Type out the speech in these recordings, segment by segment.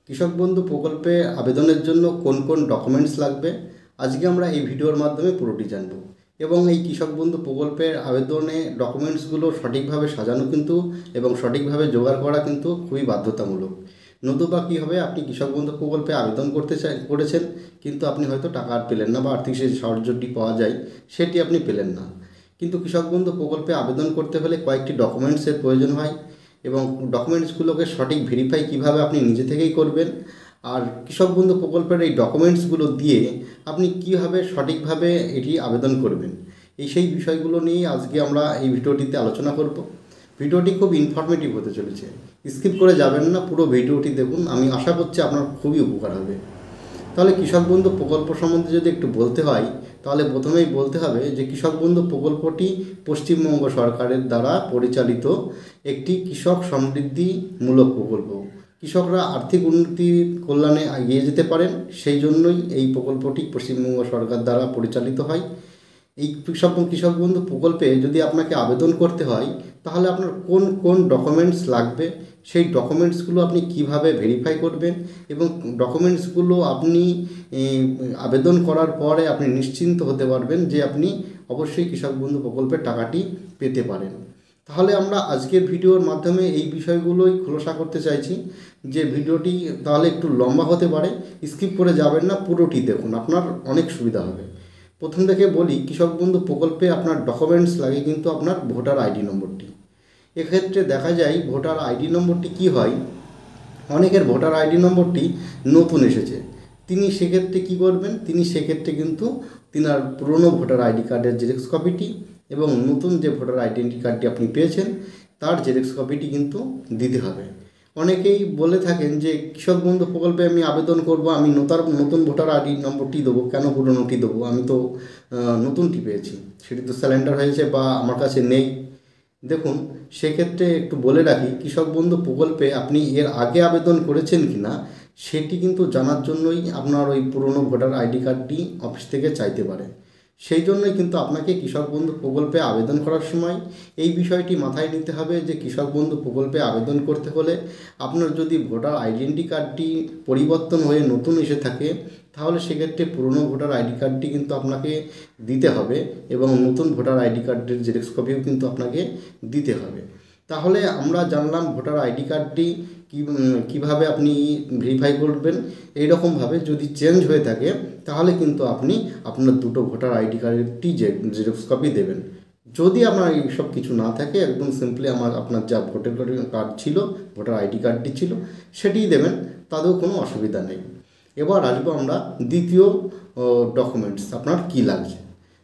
কৃষক বন্ধু প্রকল্পে আবেদনের জন্য কোন কোন ডকুমেন্টস লাগবে আজকে আমরা এই ভিডিওর মাধ্যমে পুরোটি জানব। এবং এই কৃষক বন্ধু প্রকল্পের আবেদনে ডকুমেন্টসগুলো সঠিকভাবে সাজানো কিন্তু এবং সঠিকভাবে জোগাড় করা কিন্তু খুবই বাধ্যতামূলক। নতুবা কী হবে, আপনি কৃষক বন্ধু প্রকল্পে আবেদন করেছেন কিন্তু আপনি হয়তো টাকা আর পেলেন না, বা আর্থিক যে সাহায্যটি পাওয়া যায় সেটি আপনি পেলেন না। কিন্তু কৃষক বন্ধু প্রকল্পে আবেদন করতে হলে কয়েকটি ডকুমেন্টসের প্রয়োজন হয় এবং ডকুমেন্টসগুলোকে সঠিক ভেরিফাই কিভাবে আপনি নিজে থেকেই করবেন, আর কৃষক বন্ধু প্রকল্পের এই ডকুমেন্টসগুলো দিয়ে আপনি কীভাবে সঠিকভাবে এটি আবেদন করবেন, সেই বিষয়গুলো নিয়েই আজকে আমরা এই ভিডিওটিতে আলোচনা করব। ভিডিওটি খুব ইনফরমেটিভ হতে চলেছে, স্কিপ করে যাবেন না, পুরো ভিডিওটি দেখুন। আমি আশা করছি আপনার খুবই উপকার হবে। তাহলে কৃষক বন্ধু প্রকল্প সম্বন্ধে যদি একটু বলতে হয়, তাহলে প্রথমেই বলতে হবে যে কৃষক বন্ধু প্রকল্পটি পশ্চিমবঙ্গ সরকারের দ্বারা পরিচালিত একটি কৃষক সমৃদ্ধিমূলক প্রকল্প। কৃষকরা আর্থিক উন্নতির কল্যাণে এগিয়ে যেতে পারেন, সেই জন্যই এই প্রকল্পটি পশ্চিমবঙ্গ সরকার দ্বারা পরিচালিত হয়। এই কৃষক বন্ধু প্রকল্পে যদি আপনাকে আবেদন করতে হয়, তাহলে আপনার কোন কোন ডকুমেন্টস লাগবে, সেই ডকুমেন্টসগুলো আপনি কিভাবে ভেরিফাই করবেন, এবং ডকুমেন্টসগুলো আপনি আবেদন করার পরে আপনি নিশ্চিন্ত হতে পারবেন যে আপনি অবশ্যই কৃষক বন্ধু প্রকল্পের টাকাটি পেতে পারেন। তাহলে আমরা আজকের ভিডিওর মাধ্যমে এই বিষয়গুলোই খোলাসা করতে চাইছি। যে ভিডিওটি তাহলে একটু লম্বা হতে পারে, স্কিপ করে যাবেন না, পুরোটি দেখুন, আপনার অনেক সুবিধা হবে। প্রথম থেকে বলি, কৃষক বন্ধু প্রকল্পে আপনার ডকুমেন্টস লাগে কিন্তু আপনার ভোটার আইডি নম্বরটি। এক্ষেত্রে দেখা যায় ভোটার আইডি নম্বরটি কি হয়, অনেকের ভোটার আইডি নম্বরটি নতুন এসেছে, তিনি সেক্ষেত্রে কী করবেন, তিনি সেক্ষেত্রে কিন্তু তিনার পুরনো ভোটার আইডি কার্ডের জেরক্স কপিটি এবং নতুন যে ভোটার আইডেন্টি কার্ডটি আপনি পেয়েছেন তার জেরক্স কপিটি কিন্তু দিতে হবে। অনেকেই বলে থাকেন যে কৃষক বন্ধু প্রকল্পে আমি আবেদন করব, আমি নতুন ভোটার আইডি নম্বরটি দেবো, কেন পুরনোটি দেবো, আমি তো নতুনটি পেয়েছি, সেটি তো স্যালেন্ডার হয়েছে বা আমার কাছে নেই। দেখুন, সেক্ষেত্রে একটু বলে রাখি, কৃষক বন্ধু প্রকল্পে আপনি এর আগে আবেদন করেছেন কি না সেটি কিন্তু জানার জন্যই আপনার ওই পুরনো ভোটার আইডি কার্ডটি অফিস থেকে চাইতে পারে। সেই জন্যই কিন্তু আপনাকে কৃষক বন্ধু প্রকল্পে আবেদন করার সময় এই বিষয়টি মাথায় নিতে হবে যে কৃষক বন্ধু প্রকল্পে আবেদন করতে হলে আপনার যদি ভোটার আইডেন্টি কার্ডটি পরিবর্তন হয়ে নতুন এসে থাকে, তাহলে সেক্ষেত্রে পুরনো ভোটার আইডি কার্ডটি কিন্তু আপনাকে দিতে হবে এবং নতুন ভোটার আইডি কার্ডের জেরক্স কপিও কিন্তু আপনাকে দিতে হবে। তাহলে আমরা জানলাম ভোটার আইডি কার্ডটি কীভাবে আপনি ভেরিফাই করবেন। এইরকমভাবে যদি চেঞ্জ হয়ে থাকে তাহলে কিন্তু আপনি আপনার দুটো ভোটার আইডি কার্ডটি জেরক্স কপি দেবেন। যদি আপনার এইসব কিছু না থাকে, একদম সিম্পলি আপনার যা ভোটার কার্ড ছিল, ভোটার আইডি কার্ডটি ছিল, সেটিই দেবেন, তাতেও কোনো অসুবিধা নেই। এবার আসবো আমরা দ্বিতীয় ডকুমেন্টস আপনার কী লাগছে।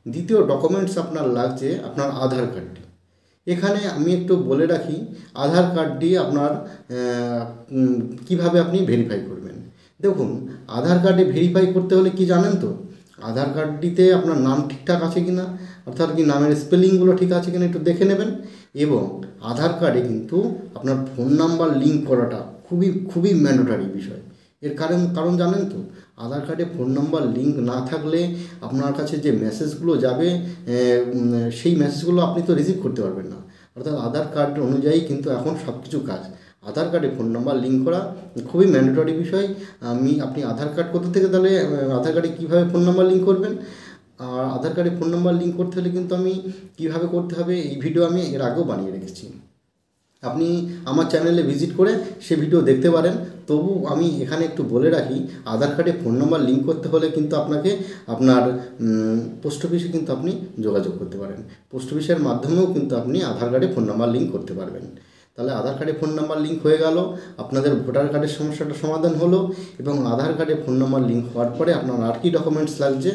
দ্বিতীয় ডকুমেন্টস আপনার লাগছে আপনার আধার কার্ডটি। এখানে আমি একটু বলে রাখি, আধার কার্ডটি আপনার কিভাবে আপনি ভেরিফাই করবেন। দেখুন, আধার কার্ডে ভেরিফাই করতে হলে কি জানেন তো, আধার কার্ডটিতে আপনার নাম ঠিকঠাক আছে কি না, অর্থাৎ কি নামের স্পেলিংগুলো ঠিক আছে কিনা একটু দেখে নেবেন। এবং আধার কার্ডে কিন্তু আপনার ফোন নাম্বার লিঙ্ক করাটা খুবই খুবই ম্যান্ডেটরি বিষয়। এর কারণ জানেন তো, আধার কার্ডে ফোন নাম্বার লিঙ্ক না থাকলে আপনার কাছে যে মেসেজগুলো যাবে সেই মেসেজগুলো আপনি তো রিসিভ করতে পারবেন না। অর্থাৎ আধার কার্ড অনুযায়ী কিন্তু এখন সব কিছু কাজ। আধার কার্ডে ফোন নাম্বার লিঙ্ক করা খুবই ম্যান্ডেটরি বিষয়। আপনি আধার কার্ড কোথা থেকে, তাহলে আধার কার্ডে কীভাবে ফোন নাম্বার লিঙ্ক করবেন, আর আধার কার্ডে ফোন নাম্বার লিঙ্ক করতে হলে কিন্তু আমি কীভাবে করতে হবে এই ভিডিও আমি এর আগেও বানিয়ে রেখেছি, আপনি আমার চ্যানেলে ভিজিট করে সে ভিডিও দেখতে পারেন। তবু আমি এখানে একটু বলে রাখি, আধার কার্ডে ফোন নাম্বার লিঙ্ক করতে হলে কিন্তু আপনাকে আপনার পোস্ট অফিসে কিন্তু আপনি যোগাযোগ করতে পারেন। পোস্ট অফিসের মাধ্যমেও কিন্তু আপনি আধার কার্ডে ফোন নাম্বার লিঙ্ক করতে পারবেন। তাহলে আধার কার্ডে ফোন নাম্বার লিঙ্ক হয়ে গেল, আপনাদের ভোটার কার্ডের সমস্যাটা সমাধান হলো। এবং আধার কার্ডে ফোন নাম্বার লিঙ্ক হওয়ার পরে আপনার আর কি ডকুমেন্টস লাগছে,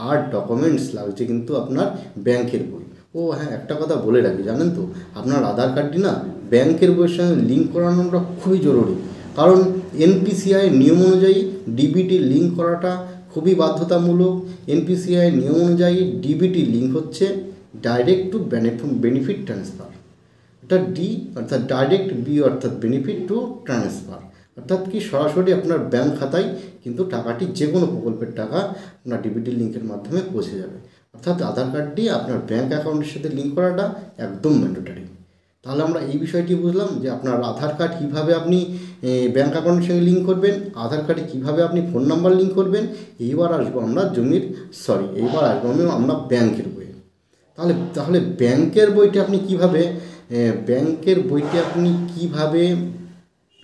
আর ডকুমেন্টস লাগছে কিন্তু আপনার ব্যাংকের বই। ও হ্যাঁ, একটা কথা বলে রাখি, জানেন তো, আপনার আধার কার্ডটি না ব্যাংকের বইয়ের সঙ্গে লিঙ্ক করানোটা খুবই জরুরি। কারণ এনপিসিআই নিয়ম অনুযায়ী ডিবিটি লিঙ্ক করাটা খুবই বাধ্যতামূলক। এনপিসিআই নিয়ম অনুযায়ী ডিবিটি লিঙ্ক হচ্ছে ডাইরেক্ট টু বেনিফিট ট্রান্সফার, অর্থাৎ ডি অর্থাৎ ডাইরেক্ট, বি অর্থাৎ বেনিফিট টু ট্রান্সফার, অর্থাৎ কি সরাসরি আপনার ব্যাংক খাতায় কিন্তু টাকাটি, যে কোনো প্রকল্পের টাকা আপনার ডিবিটি লিঙ্কের মাধ্যমে পৌঁছে যাবে। অর্থাৎ আধার কার্ডটি আপনার ব্যাংক অ্যাকাউন্টের সাথে লিঙ্ক করাটা একদম ম্যান্ডেটরি। তাহলে আমরা এই বিষয়টি বুঝলাম যে আপনার আধার কার্ড কীভাবে আপনি ব্যাঙ্ক অ্যাকাউন্টের সঙ্গে লিঙ্ক করবেন, আধার কার্ডে কীভাবে আপনি ফোন নাম্বার লিঙ্ক করবেন। এইবার আসবো আমরা আমরা ব্যাংকের বইয়ে। তাহলে তাহলে ব্যাংকের বইটা আপনি কীভাবে ব্যাংকের বইটি আপনি কীভাবে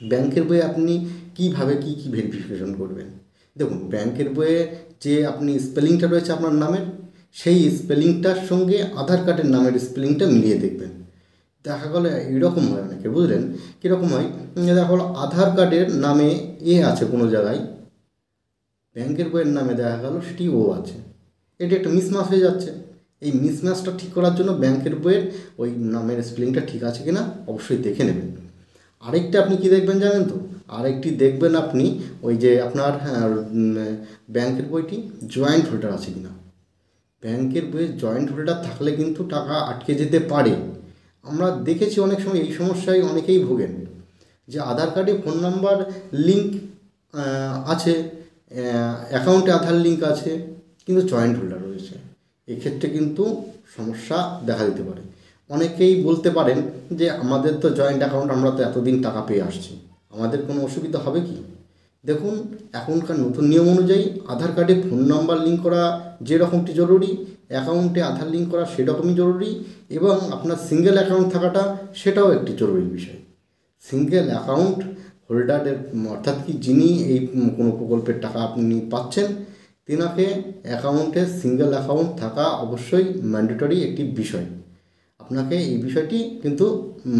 ব্যাংকের বইয়ে আপনি কীভাবে কী কী ভেরিফিকেশন করবেন। দেখুন, ব্যাংকের বইয়ে যে আপনি স্পেলিংটা রয়েছে আপনার নামের, সেই স্পেলিংটার সঙ্গে আধার কার্ডের নামের স্পেলিংটা মিলিয়ে দেখবেন। দেখা গেলো এরকম হয় অনেকে, বুঝলেন কীরকম হয়, দেখা গেলো আধার কার্ডের নামে এ আছে কোনো জায়গায়, ব্যাংকের বইয়ের নামে দেখা গেলো সেটি ও আছে। এটি একটা মিসম্যাচ হয়ে যাচ্ছে। এই মিসম্যাচটা ঠিক করার জন্য ব্যাংকের বইয়ের ওই নামের স্পেলিংটা ঠিক আছে কি না অবশ্যই দেখে নেবেন। আরেকটা আপনি কি দেখবেন জানেন তো, আরেকটি দেখবেন আপনি ওই যে আপনার ব্যাংকের বইটি জয়েন্ট হোল্ডার আছে কি না। ব্যাংকের বইয়ে জয়েন্ট হোল্ডার থাকলে কিন্তু টাকা আটকে যেতে পারে। আমরা দেখেছি অনেক সময় এই সমস্যায় অনেকেই ভোগেন, যে আধার কার্ডে ফোন নাম্বার লিঙ্ক আছে, অ্যাকাউন্টে আধার লিঙ্ক আছে, কিন্তু জয়েন্ট হোল্ডার রয়েছে। এক্ষেত্রে কিন্তু সমস্যা দেখা দিতে পারে। অনেকেই বলতে পারেন যে আমাদের তো জয়েন্ট অ্যাকাউন্ট, আমরা তো এতদিন টাকা পেয়ে আসছি, আমাদের কোনো অসুবিধা হবে কি। দেখুন, এখনকার নতুন নিয়ম অনুযায়ী আধার কার্ডে ফোন নাম্বার লিঙ্ক করা যেরকমটি জরুরি, অ্যাকাউন্টে আধার লিঙ্ক করা সেরকমই জরুরি, এবং আপনার সিঙ্গেল অ্যাকাউন্ট থাকাটা সেটাও একটি জরুরি বিষয়। সিঙ্গেল অ্যাকাউন্ট হোল্ডারের অর্থাৎ কি যিনি এই কোনো প্রকল্পের টাকা আপনি পাচ্ছেন, তিনাকে অ্যাকাউন্টে সিঙ্গেল অ্যাকাউন্ট থাকা অবশ্যই ম্যান্ডেটরি একটি বিষয়। আপনাকে এই বিষয়টি কিন্তু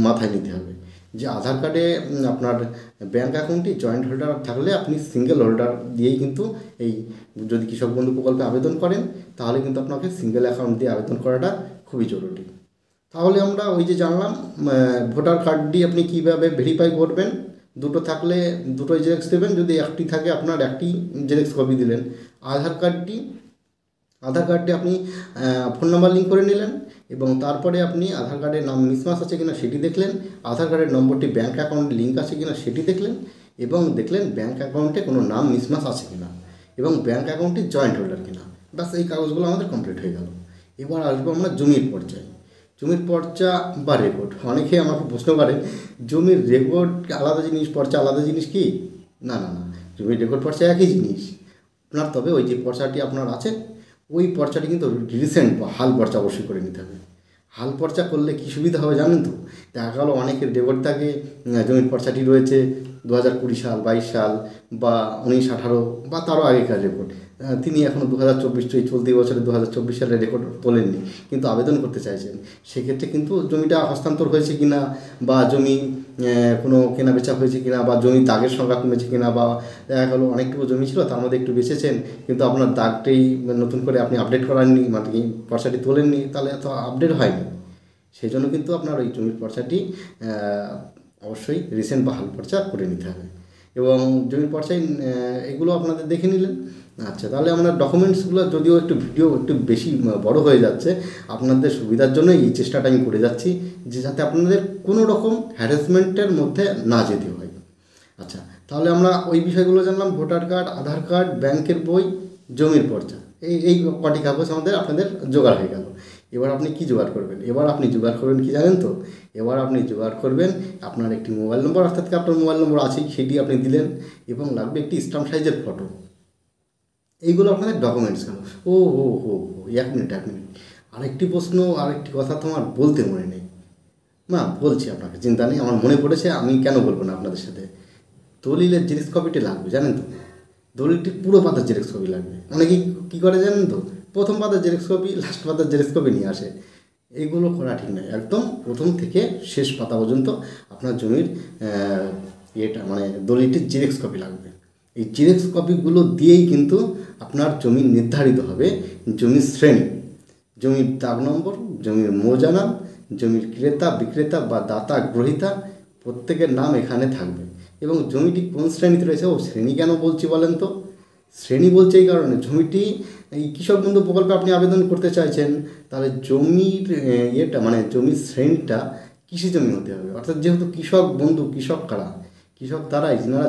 মাথায় নিতে হবে যে আধার কার্ডে আপনার ব্যাঙ্ক অ্যাকাউন্টটি জয়েন্ট হোল্ডার থাকলে আপনি সিঙ্গেল হোল্ডার দিয়েই কিন্তু এই যদি কৃষক বন্ধু প্রকল্পে আবেদন করেন, তাহলে কিন্তু আপনাকে সিঙ্গেল অ্যাকাউন্ট দিয়ে আবেদন করাটা খুবই জরুরি। তাহলে আমরা ওই যে জানলাম ভোটার কার্ডটি আপনি কীভাবে ভেরিফাই করবেন। দুটো থাকলে দুটোই জেরক্স দেবেন, যদি একটি থাকে আপনার একটি জেরক্স কপি দিলেন। আধার কার্ডটি আপনি ফোন নাম্বার লিঙ্ক করে নিলেন, এবং তারপরে আপনি আধার কার্ডের নাম মিসম্যাচ আছে কিনা সেটি দেখলেন, আধার কার্ডের নম্বরটি ব্যাঙ্ক অ্যাকাউন্টে লিঙ্ক আছে কিনা সেটি দেখলেন, এবং দেখলেন ব্যাঙ্ক অ্যাকাউন্টে কোনো নাম মিসম্যাচ আছে কিনা, এবং ব্যাঙ্ক অ্যাকাউন্টটি জয়েন্ট হোল্ডার কিনা। ব্যাস, এই কাগজগুলো আমাদের কমপ্লিট হয়ে গেল। এবার আসবো আমরা জমির পর্যায়ে। জমির পর্চা বা রেকর্ড। অনেকে আমাকে প্রশ্ন করেন জমির রেকর্ড আলাদা জিনিস, পর্চা আলাদা জিনিস কি? না না না, জমির রেকর্ড পর্চা একই জিনিস আপনার। তবে ওই যে পর্চাটি আপনার আছে, ওই পর্চাটি কিন্তু রিসেন্ট বা হাল পর্চা অবশ্যই করে নিতে হবে। হাল পর্চা করলে কী সুবিধা হবে জানেন তো? দেখা গেলো অনেকের রেকর্ড থাকে, জমির পর্চাটি রয়েছে 2020 সাল, 22 সাল বা 19-18 বা তারও আগেকার রেকর্ড। তিনি এখনও 2024 চলতি বছরে 2024 সালের রেকর্ড তোলেননি, কিন্তু আবেদন করতে চাইছেন। সেক্ষেত্রে কিন্তু জমিটা হস্তান্তর হয়েছে কিনা, বা জমি কোনো কেনা বেচা হয়েছে কিনা, বা জমির দাগের সংখ্যা কমেছে কিনা, বা দেখা গেলো অনেকটুকু জমি ছিল তার মধ্যে একটু বেচেছেন, কিন্তু আপনার দাগটাই নতুন করে আপনি আপডেট করাননি, মানে কি পর্চাটি তোলেননি, তাহলে এত আপডেট হয়নি। সেই জন্য কিন্তু আপনার ওই জমির পর্চাটি অবশ্যই রিসেন্ট বা হাল পর্চা করে নিতে হবে। এবং জমির পর্চায় এগুলো আপনাদের দেখে নিলেন। আচ্ছা, তাহলে আমরা ডকুমেন্টসগুলো, যদিও ভিডিও একটু বেশি বড় হয়ে যাচ্ছে, আপনাদের সুবিধার জন্য এই চেষ্টাটা আমি করে যাচ্ছি যে যাতে আপনাদের কোনো রকম হ্যারাসমেন্টের মধ্যে না যেতে হয়। আচ্ছা, তাহলে আমরা ওই বিষয়গুলো জানলাম, ভোটার কার্ড, আধার কার্ড, ব্যাংকের বই, জমির পর্চা, এই কটি কাগজ আপনাদের জোগাড় হয়ে গেল। এবার আপনি কি জোগাড় করবেন? এবার আপনি জোগাড় করবেন কি জানেন তো? এবার আপনি জোগাড় করবেন আপনার একটি মোবাইল নম্বর, অর্থাৎ আপনার মোবাইল নম্বর আছেই, সেটি আপনি দিলেন, এবং লাগবে একটি স্ট্যাম্প সাইজের ফটো। এইগুলো আপনাদের ডকুমেন্টস গেল। ও হো হো হো, এক মিনিট। আরেকটি প্রশ্ন, আরেকটি কথা তো আমার বলতে মনে নেই। না, বলছি আপনাকে, চিন্তা নেই, আমার মনে পড়েছে, আমি কেন বলবো না আপনাদের সাথে। দলিলের জেরক্স কপিটি লাগবে, জানেন তো? দলিলটির পুরো পাতার জেরক্স কপি লাগবে। অনেকেই কী করে জানেন তো? প্রথম পাতার জেরক্স কপি, লাস্ট পাতার জেরক্স কপি নিয়ে আসে। এইগুলো করা ঠিক নয়। একদম প্রথম থেকে শেষ পাতা পর্যন্ত আপনার জমির মানে দলিলটির জেরক্স কপি লাগবে। এই জেরক্স কপিগুলো দিয়েই কিন্তু আপনার জমি নির্ধারিত হবে। জমির শ্রেণী, জমির দাগ নম্বর, জমির মৌজা নাম, জমির ক্রেতা বিক্রেতা বা দাতা গ্রহীতা, প্রত্যেকের নাম এখানে থাকবে। এবং জমিটি কোন শ্রেণীতে রয়েছে, শ্রেণী কেন বলছি বলেন তো? শ্রেণী বলছে এই কারণে, জমিটি এই কৃষক বন্ধু প্রকল্পে আপনি আবেদন করতে চাইছেন, তাহলে জমির মানে জমির শ্রেণীটা কৃষি জমি হতে হবে। অর্থাৎ যেহেতু কৃষক বন্ধু, কৃষক কারা? কৃষক তারাই যেনারা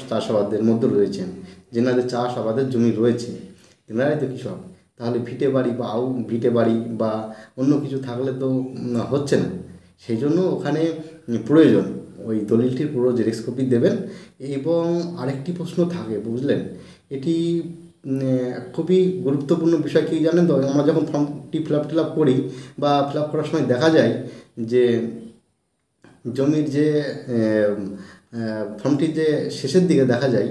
চাষাবাদের মধ্যে রয়েছেন, যেনাদের চাষ আবাদের জমি রয়েছে, তেনারাই তো কৃষক। তাহলে ভিটে বাড়ি বা ভিটে বাড়ি বা অন্য কিছু থাকলে তো হচ্ছে না। সেই জন্য ওখানে প্রয়োজন ওই দলিলটির পুরো জেরক্স কপি দেবেন। এবং আরেকটি প্রশ্ন থাকে, বুঝলেন, এটি খুবই গুরুত্বপূর্ণ বিষয় কী জানেন তো, আমরা যখন ফর্মটি ফিল আপ করি বা ফিল আপ করার সময় দেখা যায় যে জমির যে ফর্মটির যে শেষের দিকে দেখা যায়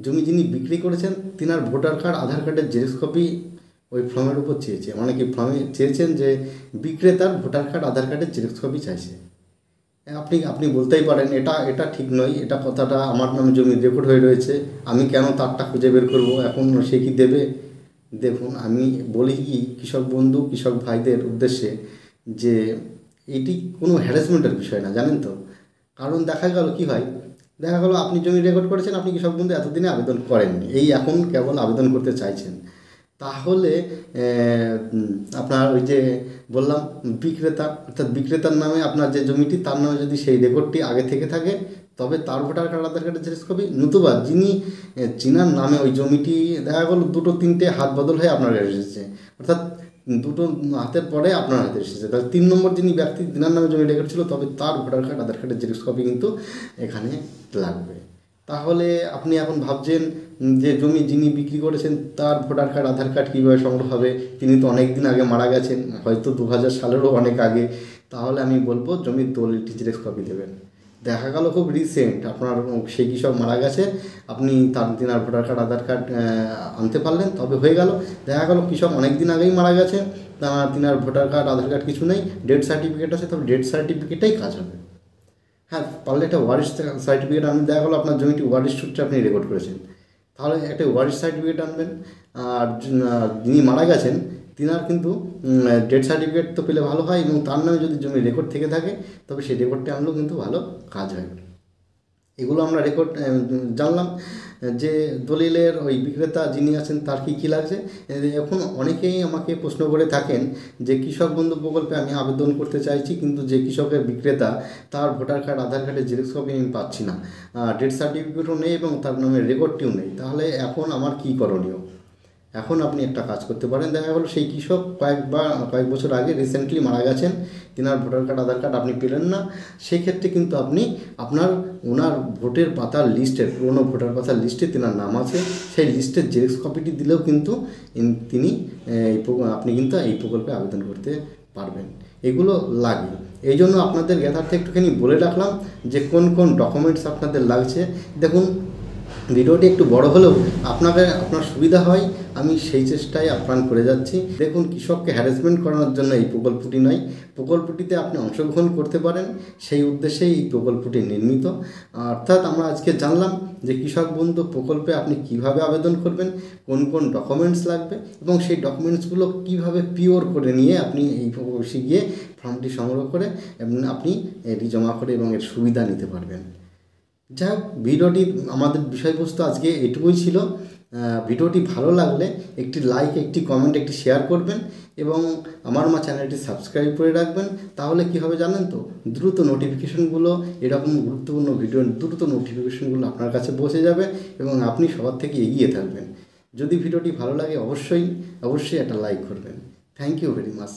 জমি যিনি বিক্রি করেছেন তিনার ভোটার কার্ড আধার কার্ডের জেরক্স কপি ওই ফর্মের উপর চেয়েছে, মানে কি ফর্মে চেয়েছেন যে বিক্রেতার ভোটার কার্ড আধার কার্ডের জেরক্স কপি চাইছে। আপনি বলতেই পারেন এটা ঠিক নয়, এটা কথাটা আমার নামে জমির রেকর্ড হয়ে রয়েছে, আমি কেন তারটা খুঁজে বের করব, এখন সে কি দেবে? দেখুন, আমি বলি কি কৃষক বন্ধু কৃষক ভাইদের উদ্দেশ্যে যে এটি কোনো হ্যারাসমেন্টের বিষয় না, জানেন তো। কারণ দেখা গেল কি হয়, দেখা গেলো আপনি জমি রেকর্ড করেছেন, আপনি কৃষক বন্ধু এতদিনে আবেদন করেননি, এই এখন কেবল আবেদন করতে চাইছেন, তাহলে আপনার ওই যে বললাম বিক্রেতা, অর্থাৎ বিক্রেতার নামে আপনার যে জমিটি তার নামে যদি সেই রেকর্ডটি আগে থেকে থাকে তবে তার ভোটার কার্ড আধার কার্ডের জেরক্স কপি, নতুবা যিনি চিনার নামে ওই জমিটি দেখা গেলো 2-3টে হাত বদল হয়ে আপনার কাছে এসেছে, অর্থাৎ 2টো হাতের পরে আপনার হাতে এসেছে, তাহলে 3 নম্বর যিনি ব্যক্তি তিনার নামে জমি রেকর্ড ছিল তবে তার ভোটার কার্ড আধার কার্ডের জেরক্স কপি কিন্তু এখানে লাগবে। তাহলে আপনি এখন ভাবছেন যে জমি যিনি বিক্রি করেছেন তার ভোটার কার্ড আধার কার্ড কীভাবে সংগ্রহ হবে, তিনি তো অনেক দিন আগে মারা গেছেন, হয়তো 2000 সালেরও অনেক আগে। তাহলে আমি বলবো জমির দলিলটি জেরক্স কপি দেবেন। দেখা গেল খুব রিসেন্ট আপনার সেই কৃষক মারা গেছে, আপনি তিনার ভোটার কার্ড আধার কার্ড আনতে পারলেন তবে হয়ে গেল। দেখা গেল কৃষক অনেক দিন আগেই মারা গেছে, তিনার ভোটার কার্ড আধার কার্ড কিছু নেই, ডেথ সার্টিফিকেট আছে, তবে ডেথ সার্টিফিকেটেই কাজ হবে। হ্যাঁ, পারলে একটা ওয়ারিশ সার্টিফিকেট আনবেন, দেখা গেলো আপনার জমিটি ওয়ারিশ সূত্রে আপনি রেকর্ড করেছেন, তাহলে একটা ওয়ারিশ সার্টিফিকেট আনবেন। আর যিনি মারা গেছেন তিনার কিন্তু ডেথ সার্টিফিকেট তো পেলে ভালো হয়, এবং তার নামে যদি জমি রেকর্ড থেকে থাকে তবে সেই রেকর্ডটা আনলেও কিন্তু ভালো কাজ হয়। এগুলো আমরা রেকর্ড জানলাম যে দলিলের ওই বিক্রেতা যিনি আছেন তার কী লাগছে। এখন অনেকেই আমাকে প্রশ্ন করে থাকেন যে কৃষক বন্ধু প্রকল্পে আমি আবেদন করতে চাইছি, কিন্তু যে কৃষকের বিক্রেতা তার ভোটার কার্ড আধার কার্ডের জেরক্স কপি আমি পাচ্ছি না, ডেথ সার্টিফিকেটও নেই এবং তার নামে রেকর্ডটিও নেই, তাহলে এখন আমার কী করণীয়? এখন আপনি একটা কাজ করতে পারেন, দেখা গেলো সেই কৃষক কয়েক বছর আগে রিসেন্টলি মারা গেছেন, তিনার ভোটার কার্ড আধার কার্ড আপনি পেলেন না, সেক্ষেত্রে কিন্তু আপনি ওনার ভোটের পাতার লিস্টে, পুরনো ভোটার পাতার লিস্টে তিনার নাম আছে, সেই লিস্টের জেরক্স কপিটি দিলেও কিন্তু আপনি কিন্তু এই প্রকল্পে আবেদন করতে পারবেন। এগুলো লাগে, এই জন্য আপনাদের জ্ঞাতার্থে একটুখানি বলে রাখলাম যে কোন কোন ডকুমেন্টস আপনাদের লাগছে। দেখুন, ভিডিওটি একটু বড় হলেও আপনার সুবিধা হয়, আমি সেই চেষ্টায় আপ্রাণ করে যাচ্ছি। দেখুন, কৃষককে হ্যারাসমেন্ট করানোর জন্য এই প্রকল্পটি নয়, প্রকল্পটিতে আপনি অংশগ্রহণ করতে পারেন সেই উদ্দেশ্যেই এই প্রকল্পটি নির্মিত। অর্থাৎ আমরা আজকে জানলাম যে কৃষক বন্ধু প্রকল্পে আপনি কিভাবে আবেদন করবেন, কোন কোন ডকুমেন্টস লাগবে, এবং সেই ডকুমেন্টসগুলো কিভাবে পিওর করে নিয়ে আপনি এই অফিসে গিয়ে ফর্মটি সংগ্রহ করে আপনি এটি জমা করে এবং এর সুবিধা নিতে পারবেন। যাই হোক, ভিডিওটির আমাদের বিষয়বস্তু আজকে এটুকুই ছিল। ভিডিওটি ভালো লাগলে একটি লাইক, একটি কমেন্ট, একটি শেয়ার করবেন এবং আমার চ্যানেলটি সাবস্ক্রাইব করে রাখবেন। তাহলে কী হবে জানেন তো, দ্রুত নোটিফিকেশনগুলো, এরকম গুরুত্বপূর্ণ ভিডিও দ্রুত নোটিফিকেশনগুলো আপনার কাছে পৌঁছে যাবে এবং আপনি সবার থেকে এগিয়ে থাকবেন। যদি ভিডিওটি ভালো লাগে অবশ্যই একটা লাইক করবেন। Thank you very much.